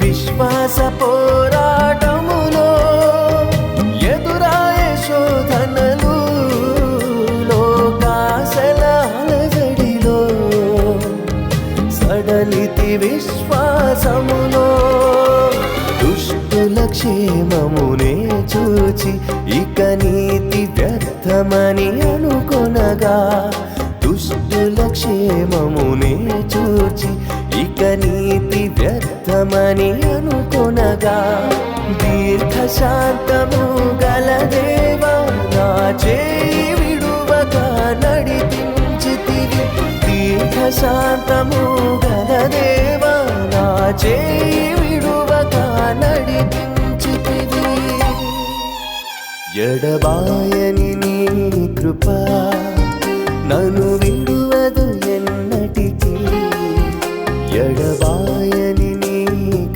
విశ్వాస పోరాటములో ఎదురాయే శోధనలు లోకాశల అలజడిలో సడలితి విశ్వాసములో దుష్టుల క్షేమమునే చూచి ఇక నీతి వ్యర్థమని అనుకొనగా దుష్టుల క్షేమమునే చూచి ఇక నీతి వ్యర్థమని అనుకొనగా దీర్ఘశాంతము గల దేవా నా చేయి విడువక నడిపించితివి దీర్ఘశాంతము గల దేవా నా చేయి విడువక నడిపించితివి ఎడబాయని నీ కృప